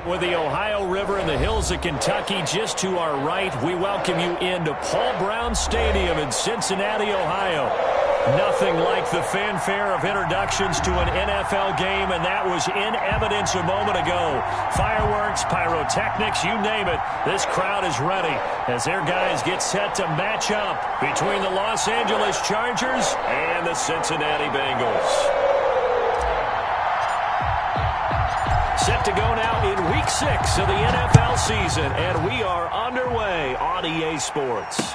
With the Ohio River and the hills of Kentucky just to our right, we welcome you into Paul Brown Stadium in Cincinnati, Ohio. Nothing like the fanfare of introductions to an NFL game, and that was in evidence a moment ago. Fireworks, pyrotechnics, you name it. This crowd is ready as their guys get set to match up between the Los Angeles Chargers and the Cincinnati Bengals. Set to go now in Week 6 of the NFL season, and we are underway on EA Sports.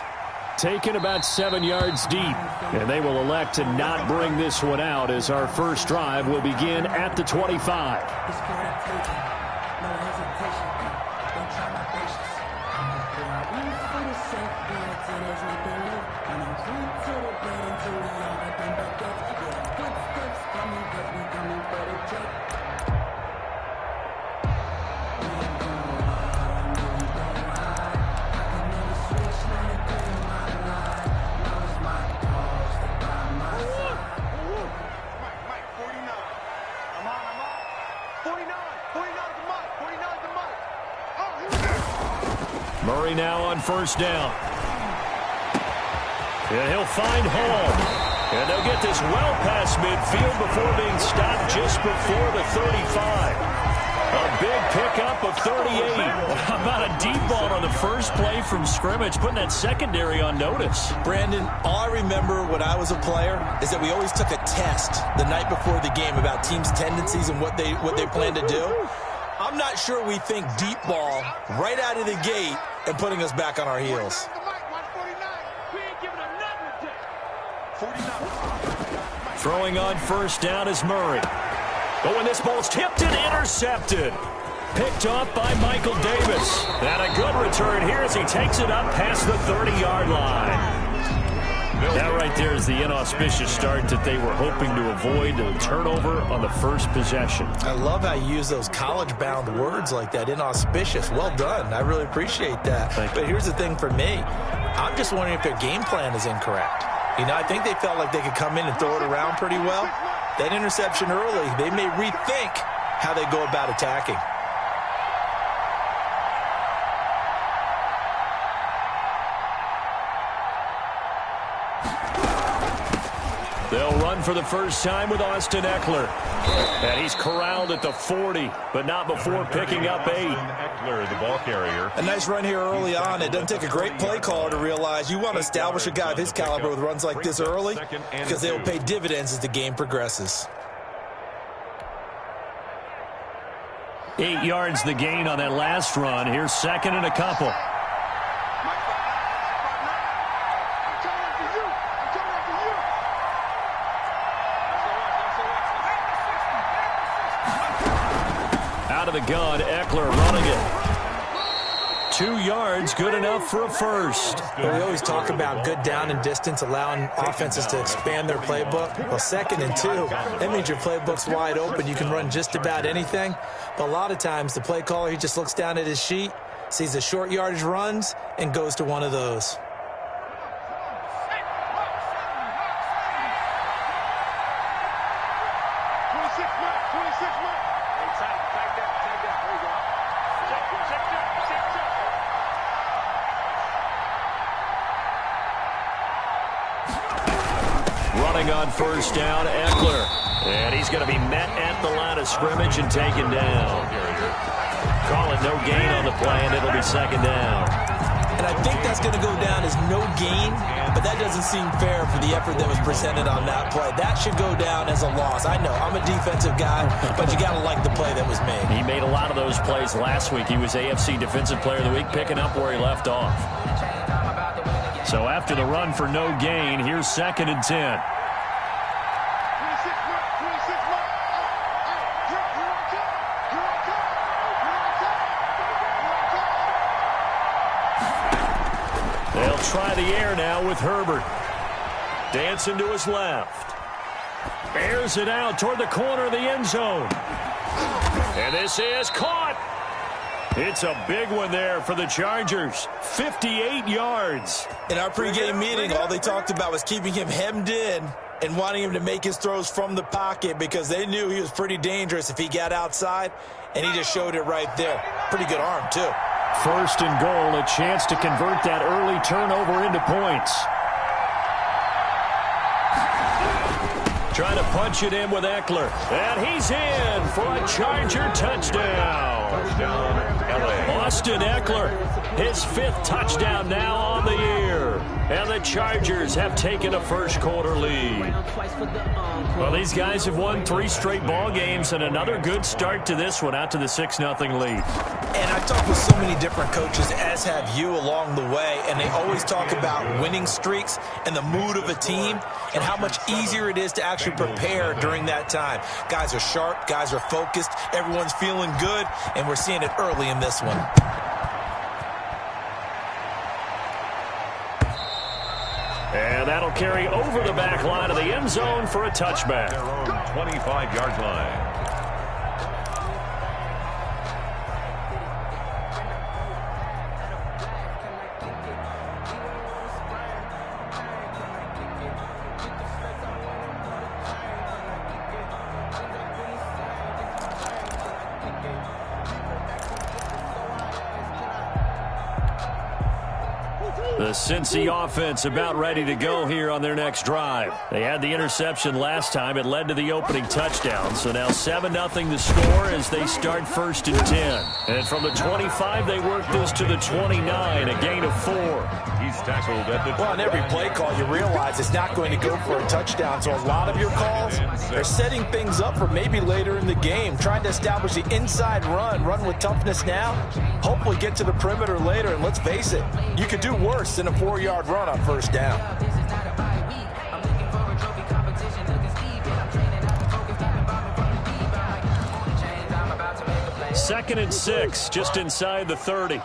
Taken about 7 yards deep, and they will elect to not bring this one out as our first drive will begin at the 25. Murray now on first down. And he'll find Hall. And they'll get this well past midfield before being stopped just before the 35. A big pickup of 38. How about a deep ball on the first play from scrimmage, putting that secondary on notice? Brandon, all I remember when I was a player is that we always took a test the night before the game about teams' tendencies and what they plan to do. I'm not sure we think deep ball right out of the gate and putting us back on our heels. Throwing on first down is Murray. But when this ball's tipped and intercepted. Picked off by Michael Davis. And a good return here as he takes it up past the 30-yard line. That right there is the inauspicious start that they were hoping to avoid, a turnover on the first possession. I love how you use those college-bound words like that, inauspicious. Well done. I really appreciate that. But here's the thing for me. I'm just wondering if their game plan is incorrect. You know, I think they felt like they could come in and throw it around pretty well. That interception early, they may rethink how they go about attacking. They'll run for the first time with Austin Eckler. And he's corralled at the 40, but not before picking up 8. Eckler, the ball carrier. A nice run here early on. It doesn't take a great play caller to realize you want to establish a guy of his caliber with runs like this early because they will pay dividends as the game progresses. 8 yards the gain on that last run. Here's second and a couple. Out of the gun, Eckler running it. 2 yards, good enough for a first. Well, we always talk about good down and distance, allowing offenses to expand their playbook. Well, 2nd and 2, that means your playbook's wide open. You can run just about anything. But a lot of times, the play caller, he just looks down at his sheet, sees the short yardage runs, and goes to one of those. On first down, Eckler. And he's going to be met at the line of scrimmage and taken down. Call it no gain on the play, and it'll be second down. And I think that's going to go down as no gain, but that doesn't seem fair for the effort that was presented on that play. That should go down as a loss. I know, I'm a defensive guy, but you got to like the play that was made. He made a lot of those plays last week. He was AFC Defensive Player of the Week, picking up where he left off. So after the run for no gain, here's 2nd and 10. Try the air now with Herbert. Dancing to his left. Airs it out toward the corner of the end zone. And this is caught. It's a big one there for the Chargers. 58 yards. In our pregame meeting, all they talked about was keeping him hemmed in and wanting him to make his throws from the pocket because they knew he was pretty dangerous if he got outside, and he just showed it right there. Pretty good arm, too. First and goal, a chance to convert that early turnover into points. Trying to punch it in with Eckler. And he's in for a Charger touchdown. Austin Eckler, his 5th touchdown now on the year. And the Chargers have taken a first-quarter lead. Well, these guys have won 3 straight ball games and another good start to this one out to the 6-0 lead. And I've talked with so many different coaches, as have you, along the way, and they always talk about winning streaks and the mood of a team and how much easier it is to actually prepare during that time. Guys are sharp, guys are focused, everyone's feeling good, and we're seeing it early in this one. And that'll carry over the back line of the end zone for a touchback. Their own 25-yard line. The Cincy offense about ready to go here on their next drive. They had the interception last time. It led to the opening touchdown. So now 7-0 the score as they start 1st and 10. And from the 25, they work this to the 29, a gain of 4. He's tackled at the... Well, on every play call, you realize it's not going to go for a touchdown. So a lot of your calls are setting things up for maybe later in the game, trying to establish the inside run with toughness now, hopefully get to the perimeter later. And let's face it, you could do worse than a 4-yard run on 1st down. Second and 6, just inside the 30.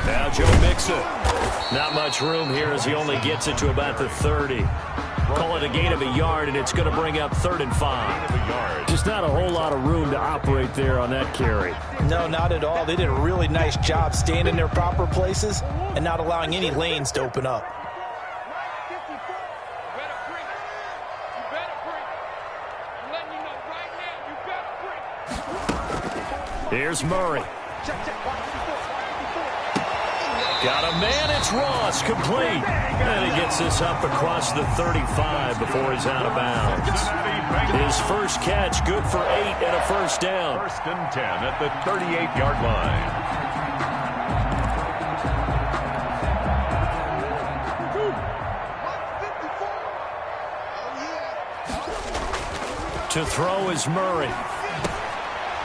Now Joe Mixon. Not much room here as he only gets it to about the 30. Call it a gain of a yard, and it's going to bring up 3rd and 5. Just not a whole lot of room to operate there on that carry. No, not at all. They did a really nice job staying in their proper places and not allowing any lanes to open up. Here's Murray. Got a man, it's Ross, complete. And he gets this up across the 35 before he's out of bounds. His first catch, good for 8 and a 1st down. 1st and 10 at the 38-yard line. To throw is Murray.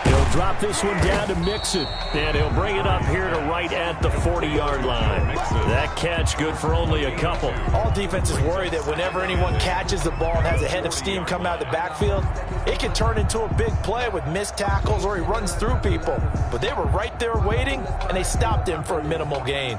He'll drop this one down to Mixon, and he'll bring it up here to right at the 40-yard line. That catch good for only a couple. All defenses worry that whenever anyone catches the ball and has a head of steam come out of the backfield, it can turn into a big play with missed tackles or he runs through people. But they were right there waiting, and they stopped him for a minimal gain.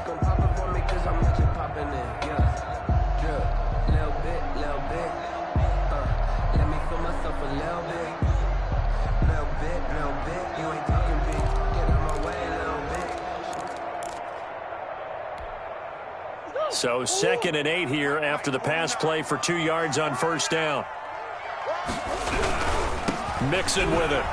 So 2nd and 8 here after the pass play for 2 yards on 1st down. Mixon with it.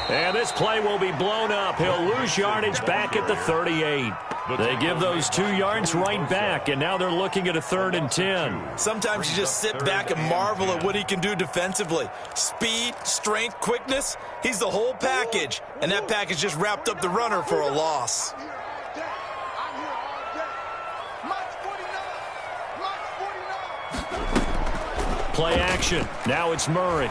And this play will be blown up. He'll lose yardage back at the 38. They give those 2 yards right back, and now they're looking at a 3rd and 10. Sometimes you just sit back and marvel at what he can do defensively. Speed, strength, quickness, he's the whole package. And that package just wrapped up the runner for a loss. Play action. Now it's Murray.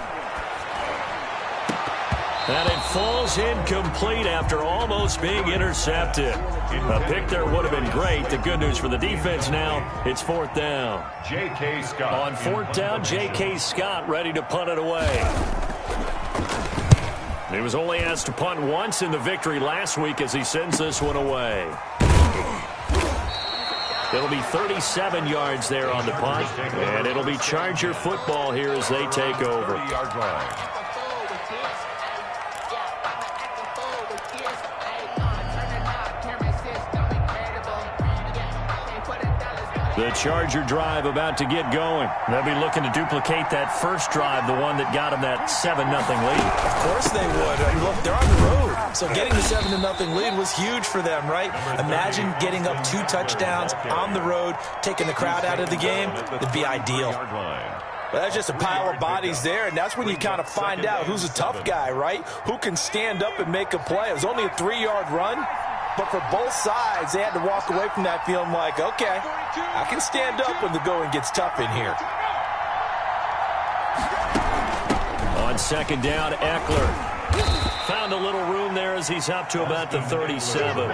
And it falls incomplete after almost being intercepted. A pick there would have been great. The good news for the defense now, it's 4th down. J.K. Scott. On 4th down, J.K. Scott ready to punt it away. He was only asked to punt once in the victory last week as he sends this one away. It'll be 37 yards there on the punt, and it'll be Charger football here as they take over. 30-yard line. The Charger drive about to get going. They'll be looking to duplicate that first drive, the one that got them that 7-0 lead. Of course they would. Look, they're on the road. So getting the 7-0 lead was huge for them, right? Imagine getting up 2 touchdowns on the road, taking the crowd out of the game. It'd be ideal. Well, that's just a pile of bodies there, and that's when you kind of find out who's a tough guy, right? Who can stand up and make a play. It was only a 3-yard run. But for both sides, they had to walk away from that feeling like, okay, I can stand up when the going gets tough in here. On second down, Eckler found a little room there as he's up to about the 37.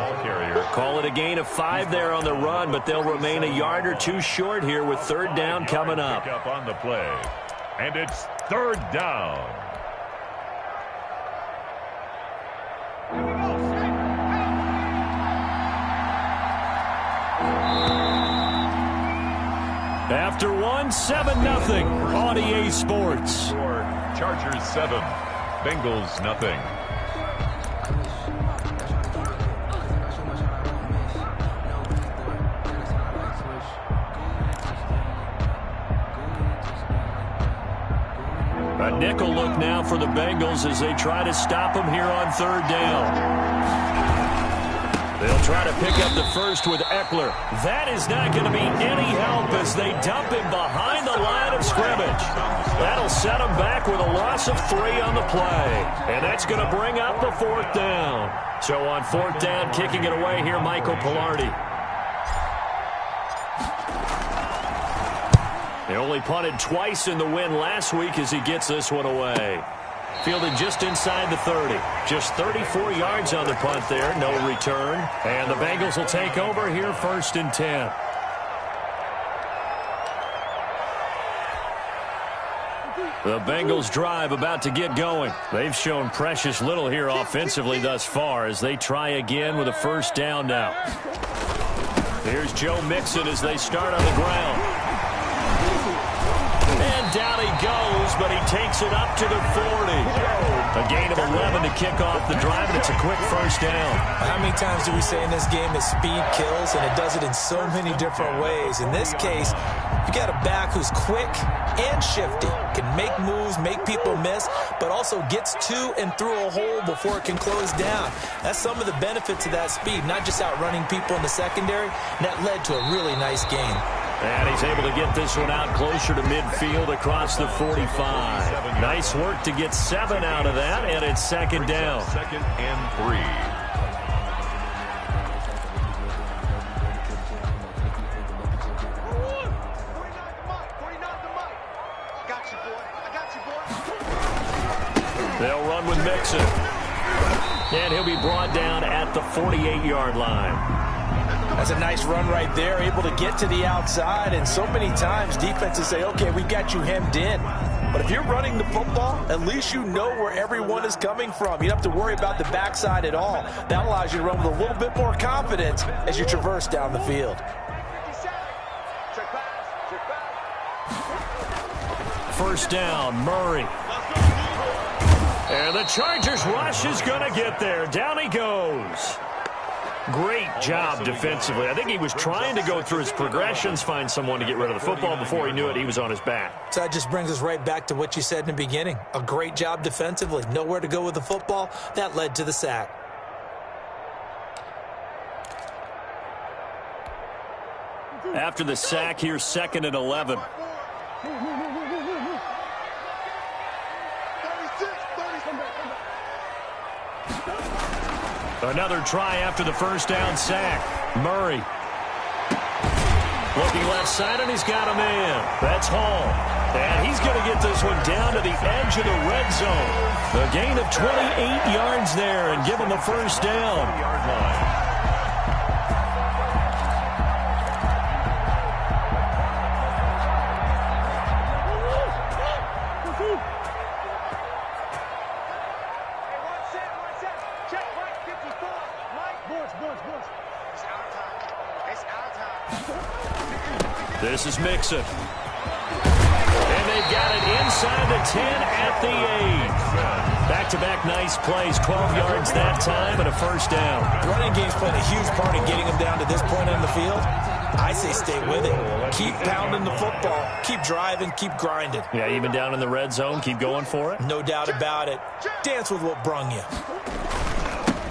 Call it a gain of 5 there on the run, but they'll remain a yard or 2 short here with third down coming up. Pick up on the play, and it's third down. After one, 7-0 on EA Sports. Chargers 7, Bengals nothing. A nickel look now for the Bengals as they try to stop them here on third down. They'll try to pick up the first with Eckler. That is not going to be any help as they dump him behind the line of scrimmage. That'll set him back with a loss of 3 on the play. And that's going to bring up the fourth down. So on fourth down, kicking it away here, Michael Pilardi. They only punted twice in the win last week as he gets this one away. Fielded just inside the 30. Just 34 yards on the punt there. No return. And the Bengals will take over here first and 10. The Bengals drive about to get going. They've shown precious little here offensively thus far as they try again with a first down now. Here's Joe Mixon as they start on the ground. And down he goes, but he takes it up to the 40. A gain of 11 to kick off the drive, and it's a quick first down. How many times do we say in this game that speed kills, and it does it in so many different ways? In this case, you got a back who's quick and shifty, can make moves, make people miss, but also gets to and through a hole before it can close down. That's some of the benefits of that speed, not just outrunning people in the secondary. And that led to a really nice gain. And he's able to get this one out closer to midfield across the 45. Nice work to get 7 out of that, and it's second down. Second and 3. They'll run with Mixon. And he'll be brought down at the 48-yard line. That's a nice run right there, able to get to the outside, and so many times defenses say, okay, we got you hemmed in. But if you're running the football, at least you know where everyone is coming from. You don't have to worry about the backside at all. That allows you to run with a little bit more confidence as you traverse down the field. First down, Murray. And the Chargers rush is going to get there. Down he goes. Great job defensively. I think he was trying to go through his progressions, find someone to get rid of the football. Before he knew it, he was on his back. So that just brings us right back to what you said in the beginning. A great job defensively. Nowhere to go with the football. That led to the sack. After the sack, here's second and 11. Another try after the first down sack. Murray. Looking left side, and he's got a man. That's Hall. And he's going to get this one down to the edge of the red zone. A gain of 28 yards there and give him a first down. Yard line. This is Mixon. And they've got it inside the 10 at the 8. Back-to-back nice plays, 12 yards that time and a first down. Running game's playing a huge part in getting them down to this point on the field. I say stay with it. Keep pounding the football. Keep driving. Keep grinding. Yeah, even down in the red zone, keep going for it. No doubt about it. Dance with what brung you.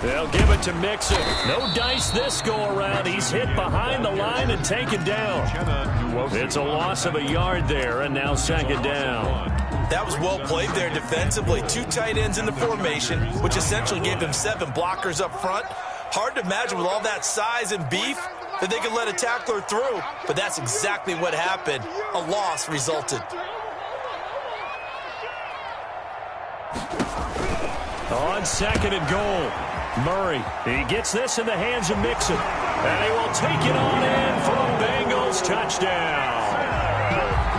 They'll give it to Mixon. No dice this go-around. He's hit behind the line and taken down. It's a loss of a yard there, and now second down. That was well played there defensively. 2 tight ends in the formation, which essentially gave them 7 blockers up front. Hard to imagine with all that size and beef that they could let a tackler through, but that's exactly what happened. A loss resulted. On second and goal, Murray. He gets this in the hands of Mixon, and he will take it on in for a Bengals touchdown.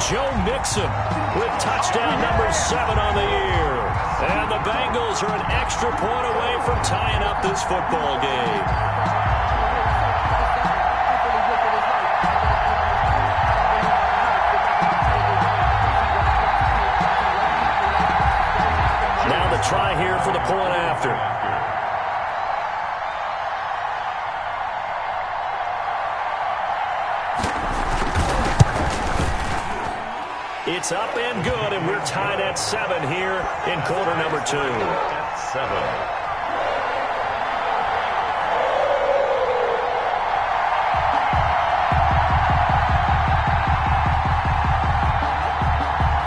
Joe Mixon with touchdown number 7 on the year. And the Bengals are an extra point away from tying up this football game. Now the try here for the point after. It's up and good, and we're tied at 7 here in quarter number 2. At 7.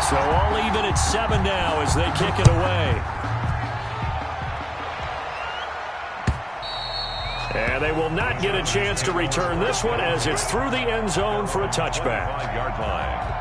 So all even at 7 now as they kick it away. And they will not get a chance to return this one as it's through the end zone for a touchback. 5-yard line.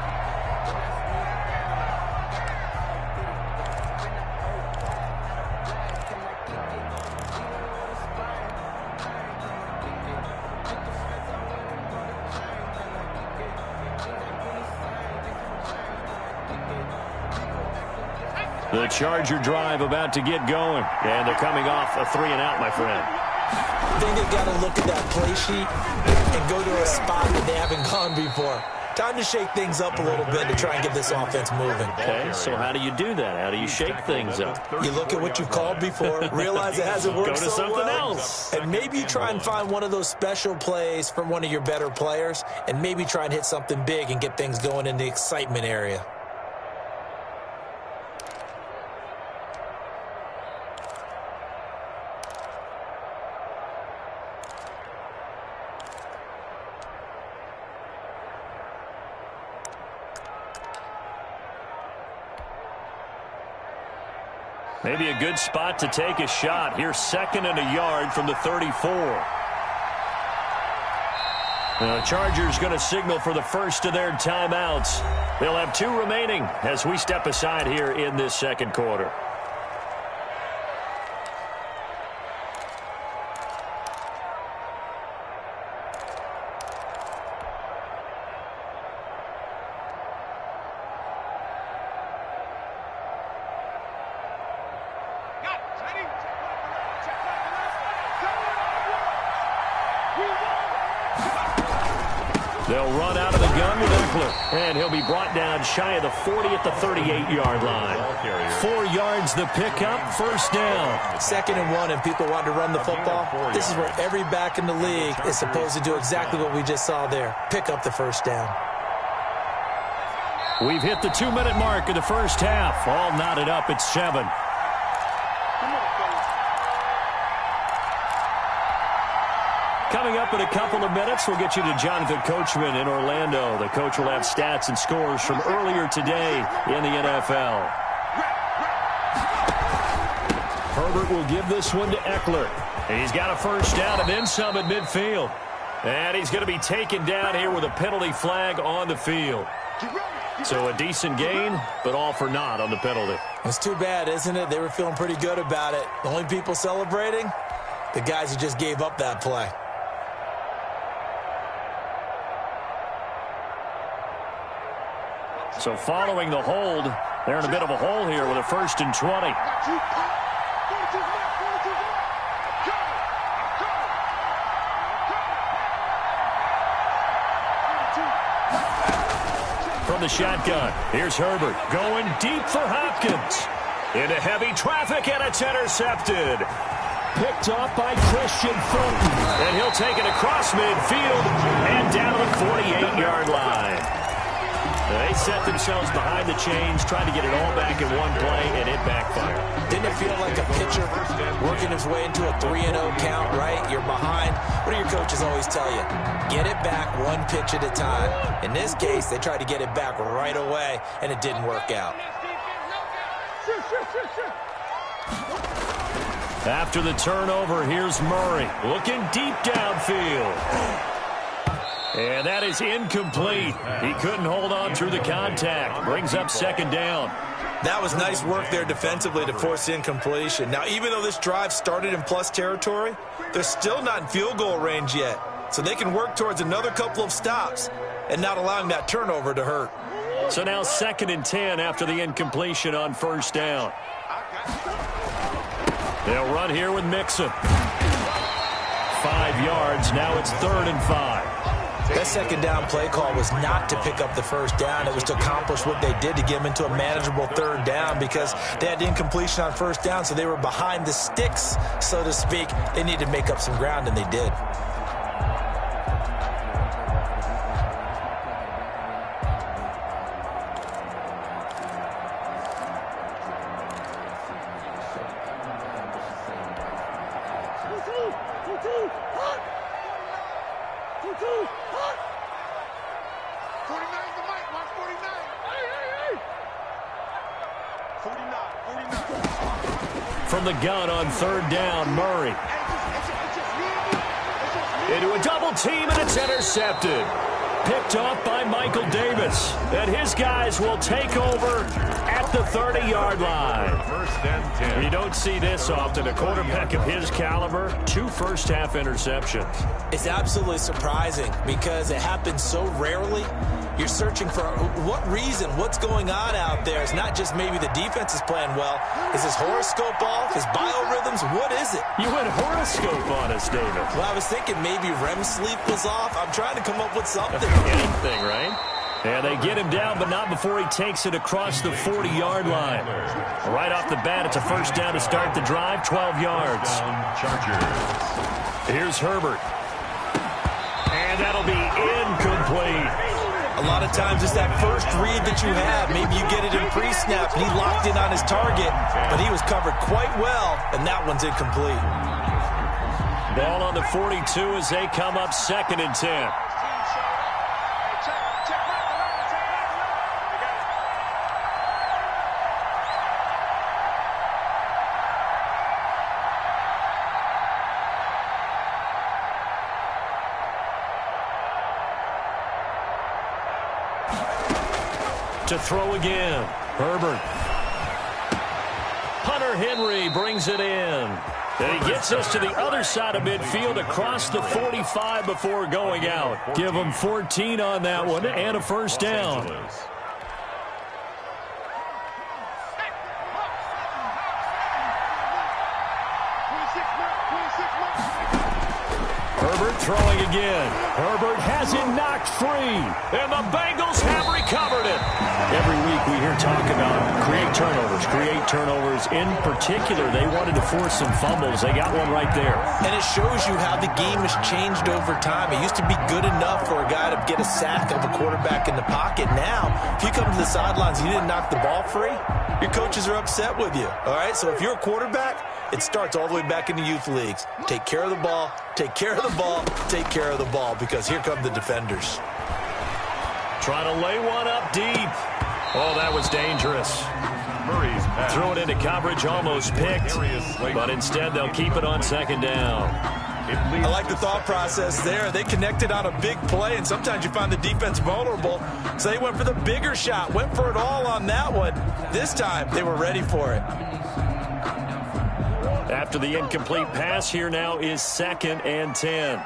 The Charger drive about to get going. And they're coming off a 3-and-out, my friend. I think they've got to look at that play sheet and go to a spot that they haven't gone before. Time to shake things up a little bit to try and get this offense moving. Okay, so how do you do that? How do you shake things up? You look at what you've called before, realize it hasn't worked Go to so something well, else. and maybe you try and find one of those special plays from one of your better players, and maybe try and hit something big and get things going in the excitement area. Maybe a good spot to take a shot. Here's 2nd and a yard from the 34. The Chargers going to signal for the first of their timeouts. They'll have 2 remaining as we step aside here in this second quarter. They'll run out of the gun with Eckler, and he'll be brought down shy of the 40 at the 38-yard line. 4 yards the pickup, first down. 2nd and 1, and people want to run the football. This is where every back in the league is supposed to do exactly what we just saw there. Pick up the first down. We've hit the 2-minute mark of the first half. All knotted up at 7. Coming up in a couple of minutes, we'll get you to Jonathan Coachman in Orlando. The coach will have stats and scores from earlier today in the NFL. Herbert will give this one to Eckler. He's got a first down and then some at midfield. And he's going to be taken down here with a penalty flag on the field. So a decent gain, but all for naught on the penalty. It's too bad, isn't it? They were feeling pretty good about it. The only people celebrating, the guys who just gave up that play. So following the hold, they're in a bit of a hole here with a 1st and 20. From the shotgun, here's Herbert going deep for Hopkins. Into heavy traffic, and it's intercepted. Picked off by Christian Fulton. And he'll take it across midfield and down to the 48-yard line. They set themselves behind the chains, trying to get it all back in one play, and it backfired. Didn't it feel like a pitcher working his way into a 3-0 count, right? You're behind. What do your coaches always tell you? Get it back one pitch at a time. In this case, they tried to get it back right away, and it didn't work out. After the turnover, here's Murray looking deep downfield. And that is incomplete. He couldn't hold on through the contact. Brings up second down. That was nice work there defensively to force incompletion. Now, even though this drive started in plus territory, they're still not in field goal range yet. So they can work towards another couple of stops and not allowing that turnover to hurt. So now 2nd and 10 after the incompletion on first down. They'll run here with Mixon. 5 yards. Now it's 3rd and 5. That second down play call was not to pick up the first down. It was to accomplish what they did to get them into a manageable 3rd down because they had incompletion on first down, so they were behind the sticks, so to speak. They needed to make up some ground, and they did. From the gun on 3rd down, Murray. Into a double team, and it's intercepted. Picked off by Michael Davis. And his guys will take over at the 30-yard line. 1st and 10. You don't see this often. A quarterback of his caliber, 2 first-half interceptions. It's absolutely surprising because it happens so rarely. You're searching for what reason, what's going on out there. It's not just maybe the defense is playing well. Is his horoscope off? His biorhythms? What is it? You went horoscope on us, David. Well, I was thinking maybe REM sleep was off. I'm trying to come up with something. Anything, right? And they get him down, but not before he takes it across the 40-yard line. Right off the bat, it's a first down to start the drive, 12 yards. Here's Herbert. And that'll be incomplete. A lot of times it's that first read that you have. Maybe you get it in pre-snap, and he locked in on his target, but he was covered quite well, and that one's incomplete. Ball on the 42 as they come up 2nd and 10. To throw again. Herbert. Hunter Henry brings it in. And he gets us to the other side of midfield across the 45 before going out. Give him 14 on that one and a first down. Herbert throwing again. Herbert has it knocked free. And the Bengals have recovered it. Every week we hear talk about create turnovers. In particular, they wanted to force some fumbles. They got one right there. And it shows you how the game has changed over time. It used to be good enough for a guy to get a sack of a quarterback in the pocket. Now, if you come to the sidelines and you didn't knock the ball free, your coaches are upset with you. All right? So if you're a quarterback, it starts all the way back in the youth leagues. Take care of the ball, take care of the ball, take care of the ball, because here come the defenders. Trying to lay one up deep. Oh, that was dangerous. Threw it into coverage, almost picked, but instead they'll keep it on 2nd down. I like the thought process there. They connected on a big play, and sometimes you find the defense vulnerable. So they went for the bigger shot, went for it all on that one. This time, they were ready for it. After the incomplete pass, here now is 2nd and 10.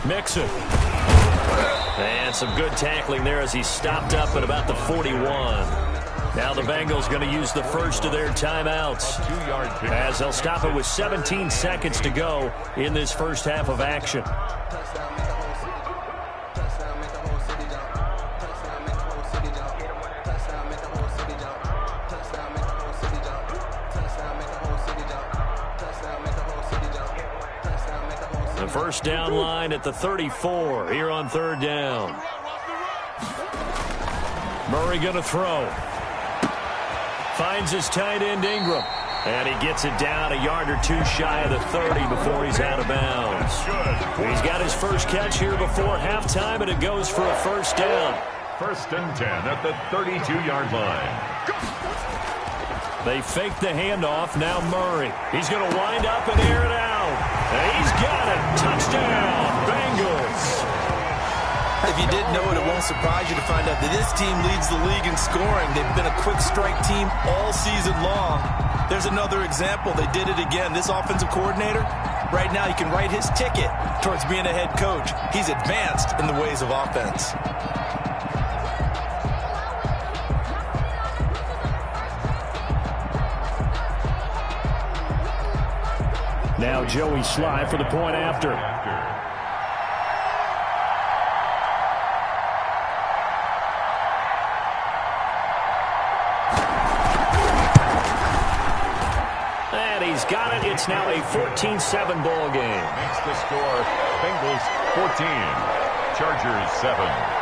Mixon. And some good tackling there as he stopped up at about the 41. Now the Bengals going to use the first of their timeouts as they'll stop it with 17 seconds to go in this first half of action. first down line at the 34 here on third down. Murray going to throw. Finds his tight end Ingram. And he gets it down a yard or two shy of the 30 before he's out of bounds. He's got his first catch here before halftime, and it goes for a first down. 1st and 10 at the 32-yard line. They fake the handoff. Now Murray. He's going to wind up and air it out. And he's got it. Touchdown, Bengals. If you didn't know it, it won't surprise you to find out that this team leads the league in scoring. They've been a quick strike team all season long. There's another example. They did it again. This offensive coordinator, right now, he can write his ticket towards being a head coach. He's advanced in the ways of offense. Now Joey Sly for the point after. And he's got it. It's now a 14-7 ball game. Makes the score Bengals 14, Chargers 7.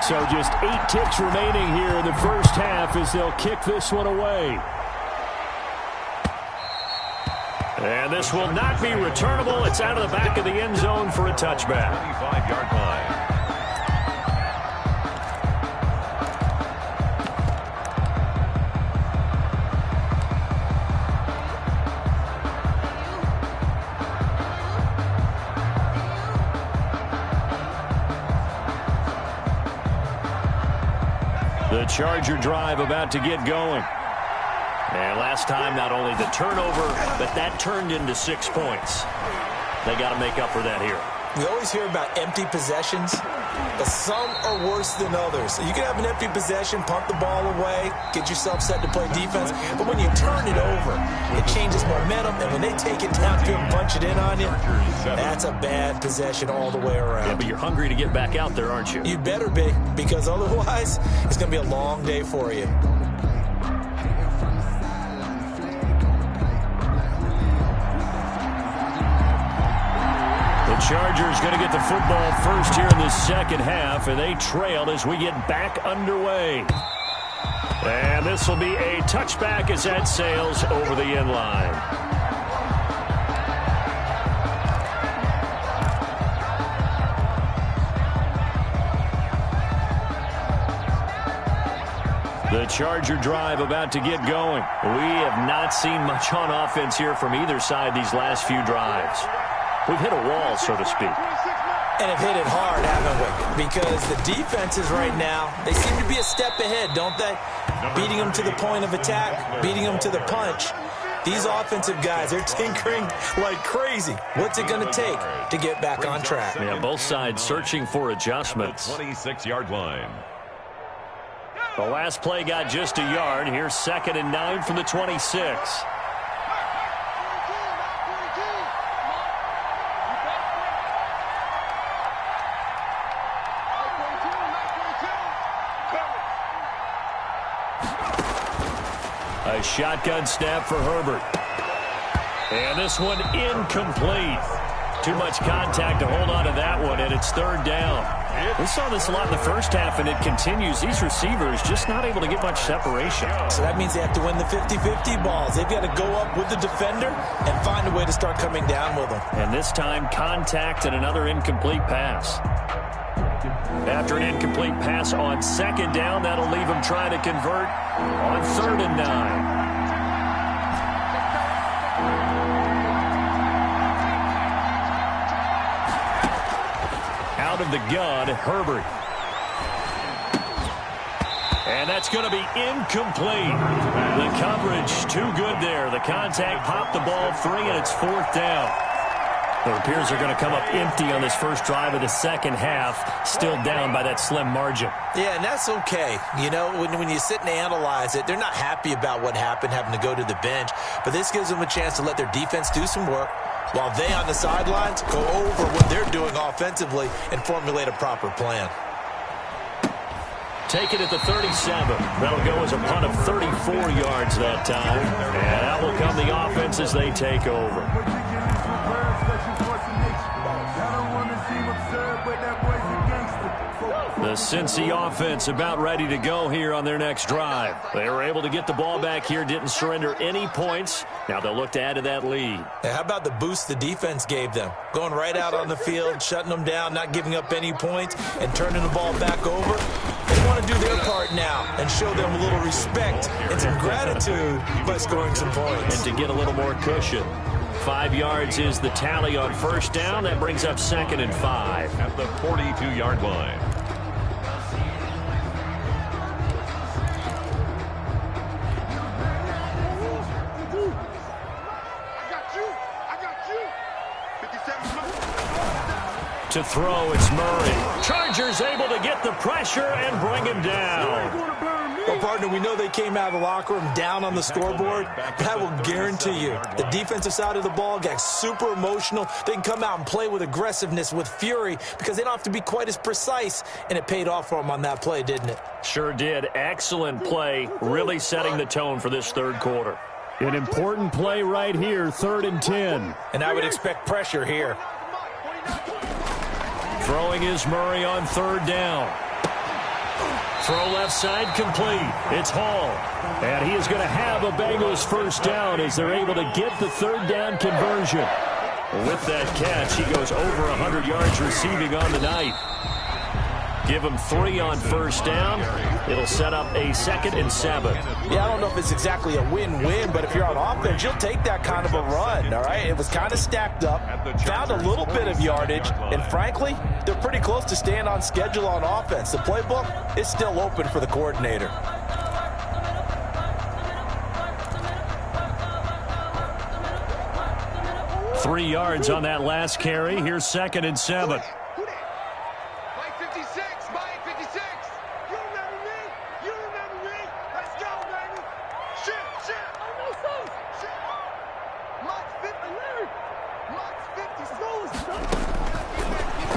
So just 8 ticks remaining here in the first half as they'll kick this one away. And this will not be returnable. It's out of the back of the end zone for a touchback. 25-yard line. The Charger drive about to get going. And last time, not only the turnover, but that turned into 6 points. They got to make up for that here. We always hear about empty possessions, but some are worse than others. You can have an empty possession, punt the ball away, get yourself set to play defense, but when you turn it over, it changes momentum, and when they take it downfield and punch it in on you, that's a bad possession all the way around. Yeah, but you're hungry to get back out there, aren't you? You better be, because otherwise, it's going to be a long day for you. The Chargers going to get the football first here in the second half, and they trailed as we get back underway. And this will be a touchback as that sails over the end line. The Charger drive about to get going. We have not seen much on offense here from either side these last few drives. We've hit a wall, so to speak. And have hit it hard, haven't we? Because the defenses right now, they seem to be a step ahead, don't they? Beating them to the point of attack, beating them to the punch. These offensive guys, they're tinkering like crazy. What's it going to take to get back on track? Yeah, both sides searching for adjustments. 26-yard line. The last play got just a yard. Here's 2nd and 9 from the 26. A shotgun snap for Herbert. And this one incomplete. Too much contact to hold on to that one, and it's 3rd down. We saw this a lot in the first half, and it continues. These receivers just not able to get much separation. So that means they have to win the 50-50 balls. They've got to go up with the defender and find a way to start coming down with them. And this time, contact and another incomplete pass. After an incomplete pass on 2nd down, that'll leave them trying to convert on 3rd and 9. Out of the gun, Herbert. And that's going to be incomplete. The coverage too good there. The contact popped the ball free, and it's 4th down. It appears they're going to come up empty on this first drive of the second half, still down by that slim margin. Yeah, and that's okay. You know, when you sit and analyze it, they're not happy about what happened, having to go to the bench. But this gives them a chance to let their defense do some work while they on the sidelines go over what they're doing offensively and formulate a proper plan. take it at the 37. That'll go as a punt of 34 yards that time. And that will come the offense as they take over. The Cincy offense about ready to go here on their next drive. They were able to get the ball back here, didn't surrender any points. Now they'll look to add to that lead. Hey, how about the boost the defense gave them? Going right out on the field, shutting them down, not giving up any points, and turning the ball back over. They want to do their part now and show them a little respect and some gratitude by scoring some points. And to get a little more cushion. 5 yards is the tally on first down. That brings up 2nd and 5. At the 42-yard line. To throw, it's Murray. Chargers able to get the pressure and bring him down. Well, partner, we know they came out of the locker room down on the scoreboard, but I will guarantee you the defensive side of the ball got super emotional. They can come out and play with aggressiveness, with fury, because they don't have to be quite as precise, and it paid off for them on that play, didn't it? Sure did. Excellent play, really setting the tone for this third quarter. An important play right here, 3rd and 10. And I would expect pressure here. Throwing is Murray on 3rd down. Throw left side complete. It's Hall. And he is going to have a Bengals first down as they're able to get the 3rd down conversion. With that catch, he goes over 100 yards receiving on the night. Give him 3 on first down. It'll set up a 2nd and 7. Yeah, I don't know if it's exactly a win-win, but if you're on offense, you'll take that kind of a run, all right? It was kind of stacked up, found a little bit of yardage, and frankly, they're pretty close to staying on schedule on offense. The playbook is still open for the coordinator. Three yards on that last carry. Here's 2nd and 7.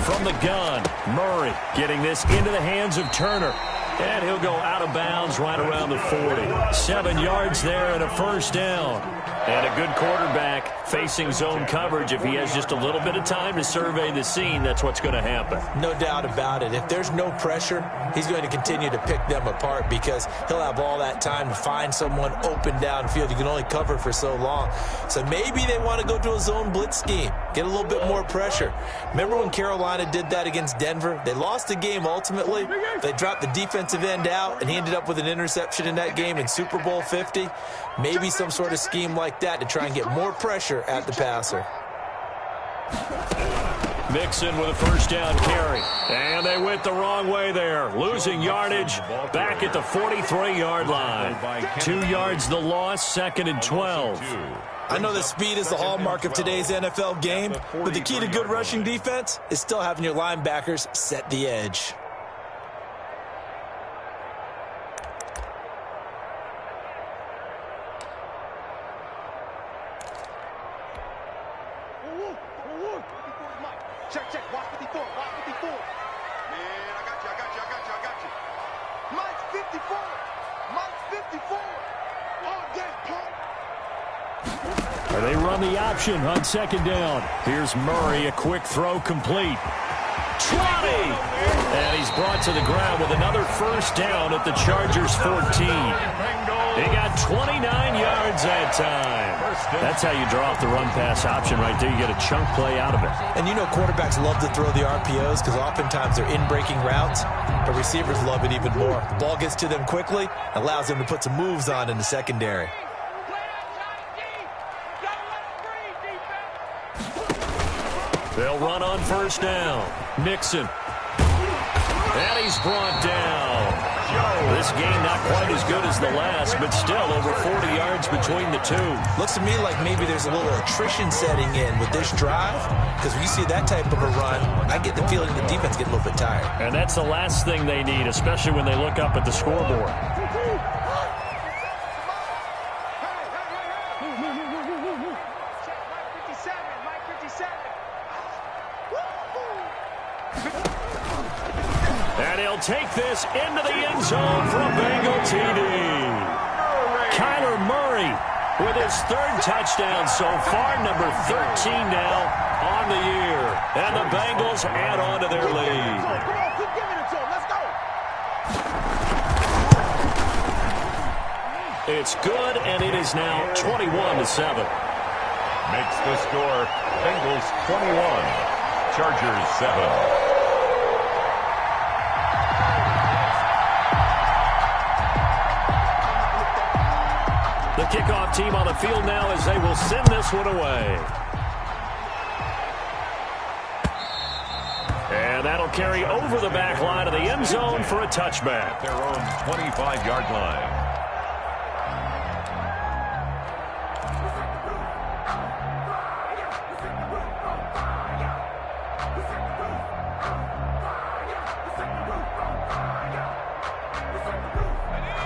From the gun, Murray getting this into the hands of Turner. And he'll go out of bounds right around the 40. 7 yards there and a first down. And a good quarterback facing zone coverage. If he has just a little bit of time to survey the scene, that's what's going to happen. No doubt about it. If there's no pressure, he's going to continue to pick them apart because he'll have all that time to find someone open downfield. You can only cover for so long. So maybe they want to go to a zone blitz scheme, get a little bit more pressure. Remember when Carolina did that against Denver? They lost the game ultimately. They dropped the defensive end out, and he ended up with an interception in that game in Super Bowl 50. Maybe some sort of scheme like that to try and get more pressure at the passer. Mixon with a first down carry. And they went the wrong way there. Losing yardage back at the 43-yard line. 2 yards the loss, 2nd and 12. I know that speed is the hallmark of today's NFL game, but the key to good rushing defense is still having your linebackers set the edge. Check. Watch 54. Man, I got you. Mike's 54. All day, punk. They run the option on 2nd down. Here's Murray, a quick throw complete. 20! And he's brought to the ground with another first down at the Chargers 14. He got 29 yards that time. That's how you draw off the run-pass option right there. You get a chunk play out of it. And you know quarterbacks love to throw the RPOs because oftentimes they're in-breaking routes, but receivers love it even more. The ball gets to them quickly, allows them to put some moves on in the secondary. They'll run on first down. Mixon. And he's brought down. This game not quite as good as the last, but still over 40 yards between the two. Looks to me like maybe there's a little attrition setting in with this drive, because when you see that type of a run, I get the feeling the defense gets a little bit tired. And that's the last thing they need, especially when they look up at the scoreboard. take this into the end zone for a Bengal TD. Kyler Murray with his third touchdown so far, number 13 now on the year. And the Bengals add on to their lead. Come on, keep giving it to him. Let's go. It's good, and it is now 21-7. Makes the score Bengals 21, Chargers 7. The kickoff team on the field now as they will send this one away. And that'll carry over the back line of the end zone for a touchback. Their own 25-yard line.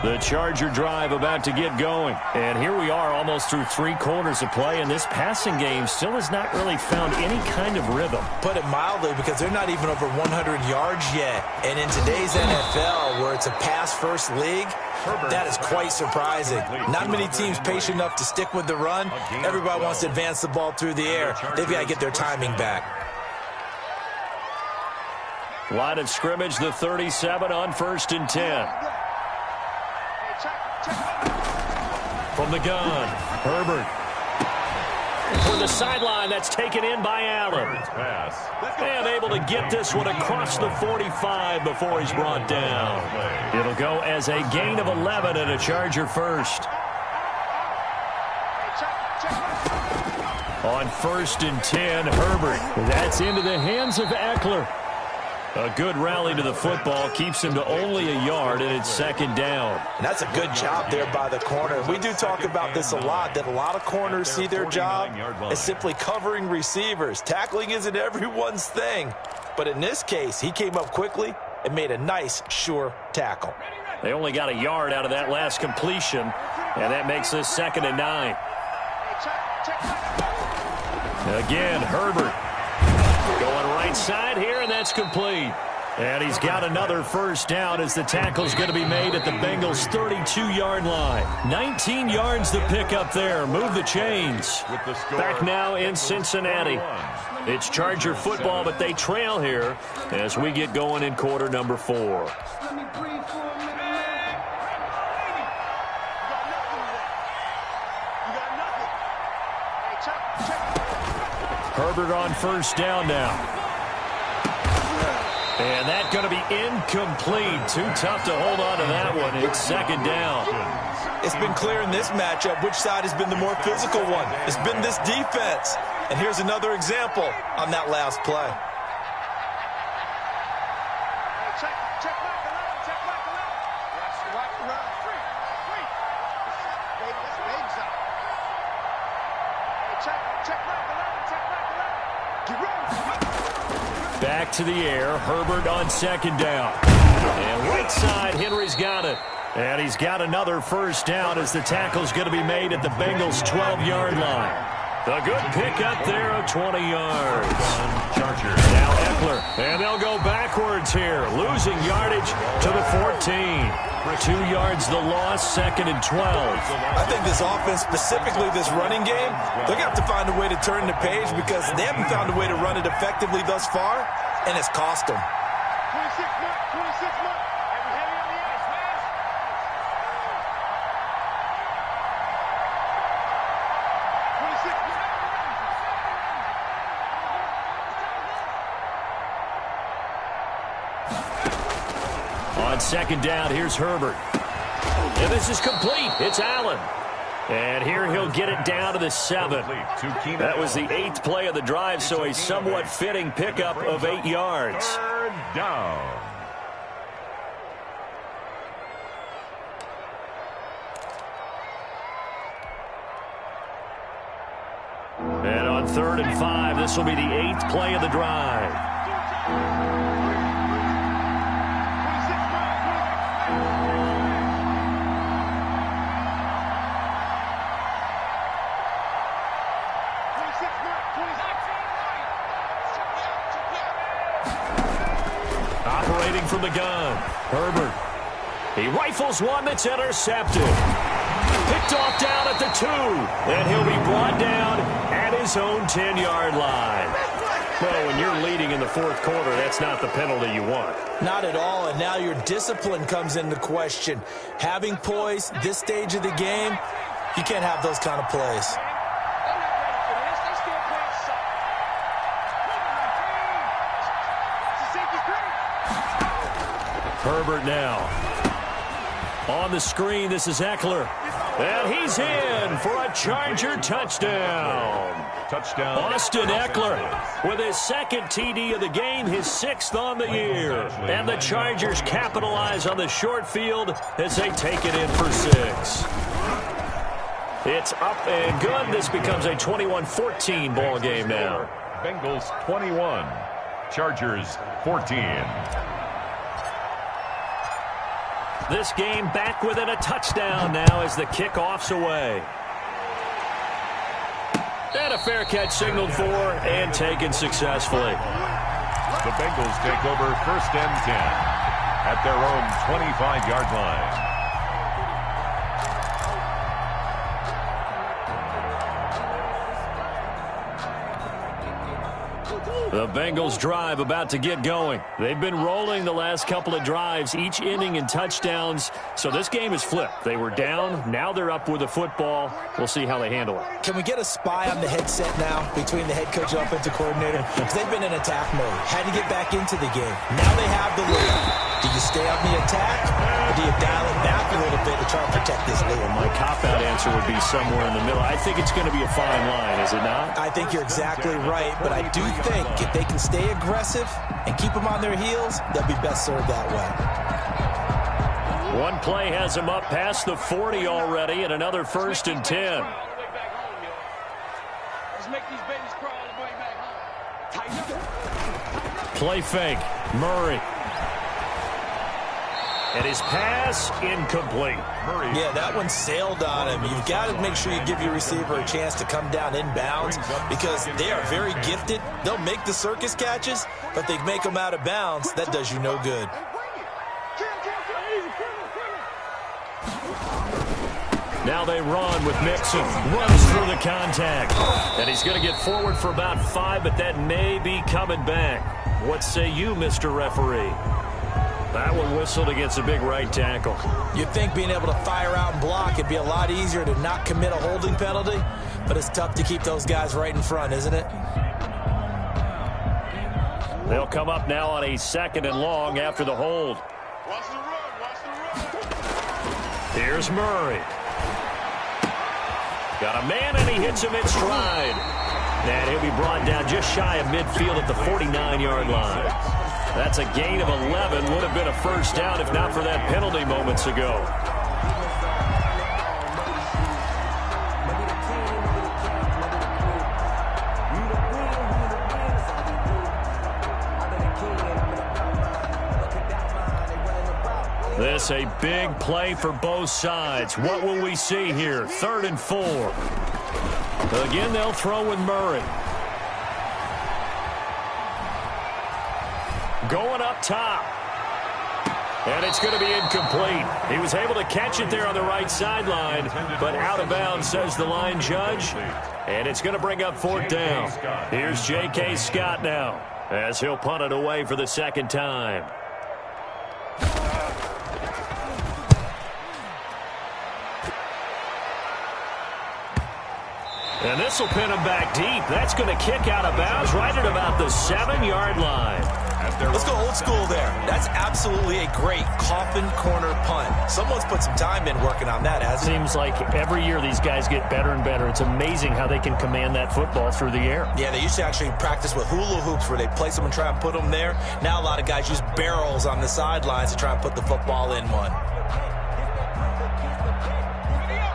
The Charger drive about to get going. And here we are almost through 3 quarters of play, and this passing game still has not really found any kind of rhythm. Put it mildly, because they're not even over 100 yards yet. And in today's NFL, where it's a pass-first league, that is quite surprising. Not many teams patient enough to stick with the run. Everybody wants to advance the ball through the air. They've got to get their timing back. Line of scrimmage, the 37 on 1st and 10. From the gun, Herbert. For the sideline, that's taken in by Allen. And able to get this one across the 45 before he's brought down. It'll go as a gain of 11 and a Charger first. On 1st and 10, Herbert. That's into the hands of Eckler. A good rally to the football keeps him to only a yard, and it's 2nd down. And that's a good job there by the corner. We do talk about this a lot, that a lot of corners see their job as simply covering receivers. Tackling isn't everyone's thing. But in this case, he came up quickly and made a nice, sure tackle. They only got a yard out of that last completion, and that makes this 2nd and 9. Again, Herbert. Going right side here, and that's complete. And he's got another 1st down as the tackle's going to be made at the Bengals' 32-yard line. 19 yards to pick up there. Move the chains. Back now in Cincinnati. It's Charger football, but they trail here as we get going in quarter number 4. Herbert on 1st down now. And that's going to be incomplete. Too tough to hold on to that one. It's 2nd down. It's been clear in this matchup which side has been the more physical one. It's been this defense. And here's another example on that last play. Back to the air. Herbert on 2nd down. And right side, Henry's got it. And he's got another 1st down as the tackle's going to be made at the Bengals' 12-yard line. A good pick up there of 20 yards. Chargers. Now Eckler. And they'll go backwards here. Losing yardage to the 14. 2 yards the loss, 2nd and 12. I think this offense, specifically this running game, they're going to have to find a way to turn the page because they haven't found a way to run it effectively thus far, and it's cost them. 26 months. Heavy on the ice, man. 26 On 2nd down, here's Herbert. And this is complete. It's Allen. And here he'll get it down to the 7. That was the 8th play of the drive, so a somewhat fitting pickup of 8 yards. 3rd down. And on 3rd and 5, this will be the 8th play of the drive. rotating from the gun. Herbert. He rifles one that's intercepted. Picked off down at the 2. And he'll be brought down at his own 10-yard line. Well, when you're leading in the fourth quarter, that's not the penalty you want. Not at all, and now your discipline comes into question. Having poise this stage of the game, you can't have those kind of plays. Herbert now. On the screen, this is Eckler. And he's in for a Charger touchdown. Austin Eckler with his second TD of the game, his 6th on the year. And the Chargers capitalize on the short field as they take it in for 6. It's up and good. This becomes a 21-14 ball game now. Bengals 21, Chargers 14. This game back within a touchdown now as the kickoff's away. And a fair catch signaled for and taken successfully. The Bengals take over 1st and 10 at their own 25-yard line. The Bengals drive about to get going. They've been rolling the last couple of drives, each inning in touchdowns. So this game is flipped. They were down. Now they're up with the football. We'll see how they handle it. Can we get a spy on the headset now between the head coach and offensive coordinator? Because they've been in attack mode. Had to get back into the game. Now they have the lead. Do you stay on the attack, or do you dial it back a little bit to try and protect this lead? Well, my cop-out answer would be somewhere in the middle. I think it's going to be a fine line, is it not? I think you're exactly right, but I do think if they can stay aggressive and keep them on their heels, they'll be best served that way. One play has them up past the 40 already, and another 1st and 10. Play fake. Murray. And his pass incomplete. Yeah, that one sailed on him. You've got to make sure you give your receiver a chance to come down inbounds because they are very gifted. They'll make the circus catches, but they make them out of bounds. That does you no good. Now they run with Mixon. Runs through the contact. And he's going to get forward for about 5, but that may be coming back. What say you, Mr. Referee? That one whistled against a big right tackle. You'd think being able to fire out and block it'd be a lot easier to not commit a holding penalty, but it's tough to keep those guys right in front, isn't it? They'll come up now on a 2nd and long after the hold. Watch the run, watch the run. Here's Murray. Got a man, and he hits him in stride. And he'll be brought down just shy of midfield at the 49-yard line. That's a gain of 11. Would have been a 1st down if not for that penalty moments ago. This a big play for both sides. What will we see here? 3rd and 4. Again, they'll throw with Murray. Going up top. And it's going to be incomplete. He was able to catch it there on the right sideline, but out of bounds, says the line judge. And it's going to bring up 4th down. Here's J.K. Scott now, as he'll punt it away for the 2nd time. And this will pin him back deep. That's going to kick out of bounds right at about the 7-yard line. Let's go old school there. That's absolutely a great coffin corner punt. Someone's put some time in working on that, hasn't it? Seems like every year these guys get better and better. It's amazing how they can command that football through the air. Yeah, they used to actually practice with hula hoops where they place them and try and put them there. Now a lot of guys use barrels on the sidelines to try and put the football in one.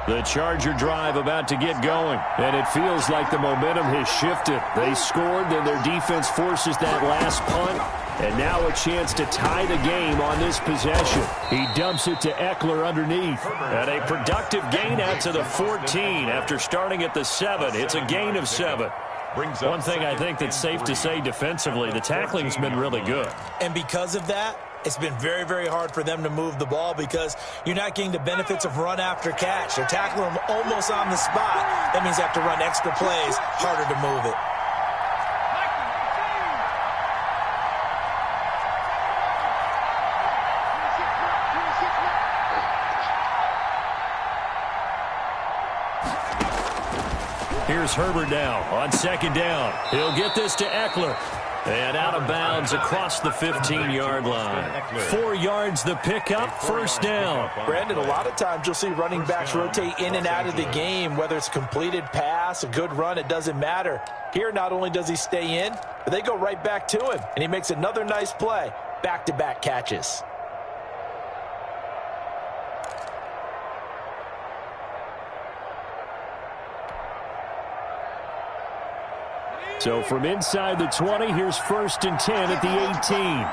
The Charger drive about to get going, and it feels like the momentum has shifted. They scored, then their defense forces that last punt, and now a chance to tie the game on this possession. He dumps it to Eckler underneath, and a productive gain out to the 14 after starting at the 7. It's a gain of 7. One thing I think that's safe to say defensively, the tackling's been really good. And because of that, It's been very, very hard for them to move the ball because you're not getting the benefits of run after catch. They're tackling them almost on the spot. That means they have to run extra plays, harder to move it. Here's Herbert now on second down. He'll get this to Eckler. And out of bounds across the 15-yard line. 4 yards the pickup, first down. Brandon, a lot of times you'll see running backs rotate in and out of the game, whether it's a completed pass, a good run, it doesn't matter. Here, not only does he stay in, but they go right back to him, and he makes another nice play. Back-to-back catches. So from inside the 20, here's 1st and 10 at the 18.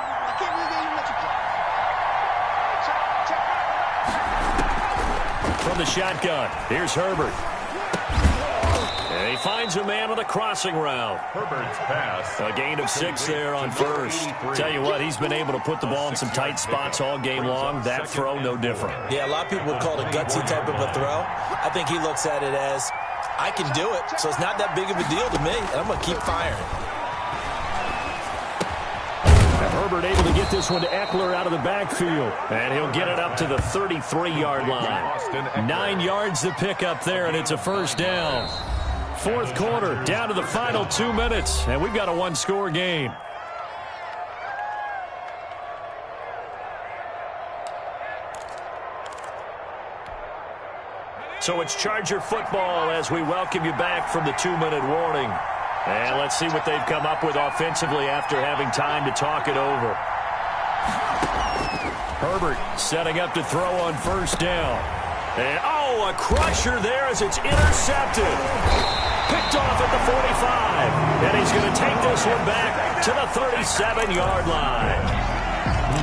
From the shotgun, here's Herbert. And he finds a man on the crossing route. Herbert's pass. A gain of 6 there on first. Tell you what, he's been able to put the ball in some tight spots all game long. That throw, no different. Yeah, a lot of people would call it a gutsy type of a throw. I think he looks at it as, I can do it, so it's not that big of a deal to me, and I'm going to keep firing. And Herbert able to get this one to Eckler out of the backfield, and he'll get it up to the 33-yard line. 9 yards the pickup there, and it's a first down. 4th quarter, down to the final 2 minutes, and we've got a one-score game. So it's Charger football as we welcome you back from the 2-minute warning. And let's see what they've come up with offensively after having time to talk it over. Herbert setting up to throw on first down. And, a crusher there as it's intercepted. Picked off at the 45. And he's going to take this one back to the 37-yard line.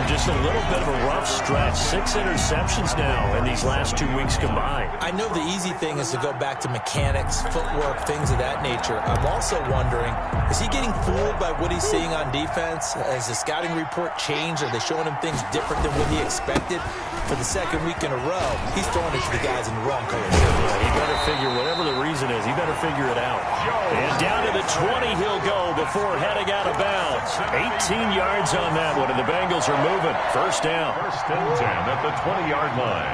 Just a little bit of a rough stretch. 6 interceptions now in these last 2 weeks combined. I know the easy thing is to go back to mechanics, footwork, things of that nature. I'm also wondering, is he getting fooled by what he's seeing on defense? Has the scouting report changed? Are they showing him things different than what he expected? For the 2nd week in a row, he's throwing it to the guys in the wrong color. Yeah, he better figure, whatever the reason is, he better figure it out. And down to the 20 he'll go before heading out of bounds. 18 yards on that one, and the Bengals are moving. First down. 1st and 10 at the 20-yard line.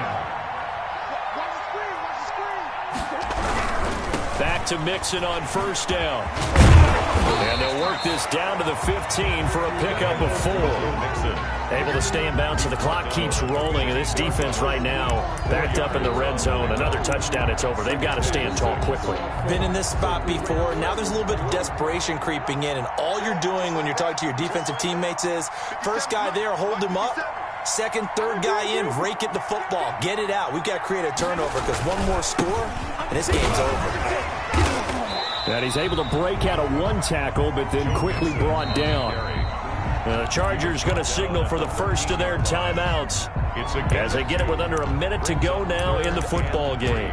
Back to Mixon on first down. And they'll work this down to the 15 for a pickup of 4. Able to stay in bounds, so the clock keeps rolling, and this defense right now backed up in the red zone. Another touchdown, it's over. They've got to stand tall quickly. Been in this spot before. Now there's a little bit of desperation creeping in, and all you're doing when you're talking to your defensive teammates is, first guy there, hold him up. 2nd, 3rd guy in, rake it the football. Get it out. We've got to create a turnover because one more score, and this game's over. And he's able to break out of 1 tackle, but then quickly brought down. The Chargers going to signal for the first of their timeouts as they get it with under a minute to go now in the football game.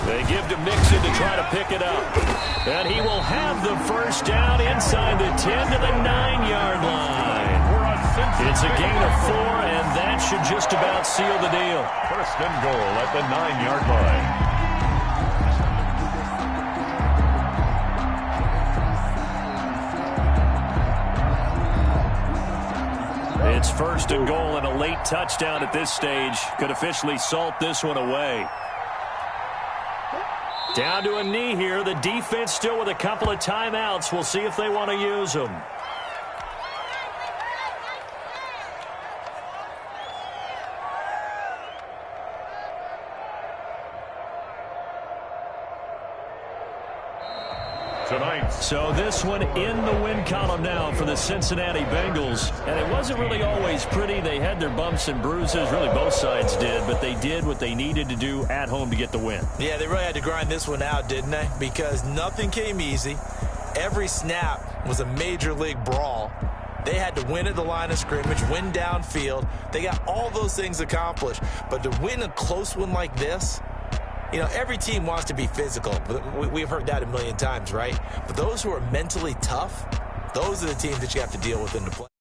They give to Mixon to try to pick it up. And he will have the first down inside the 10 to the 9-yard line. It's a gain of 4, and that should just about seal the deal. 1st and goal at the 9-yard line. It's 1st and goal, and a late touchdown at this stage could officially salt this one away. Down to a knee here. The defense still with a couple of timeouts. We'll see if they want to use them. So this one in the win column now for the Cincinnati Bengals. And it wasn't really always pretty. They had their bumps and bruises. Really, both sides did. But they did what they needed to do at home to get the win. Yeah, they really had to grind this one out, didn't they? Because nothing came easy. Every snap was a major league brawl. They had to win at the line of scrimmage, win downfield. They got all those things accomplished. But to win a close one like this, you know, every team wants to be physical. We've heard that a million times, right? But those who are mentally tough, those are the teams that you have to deal with in the play.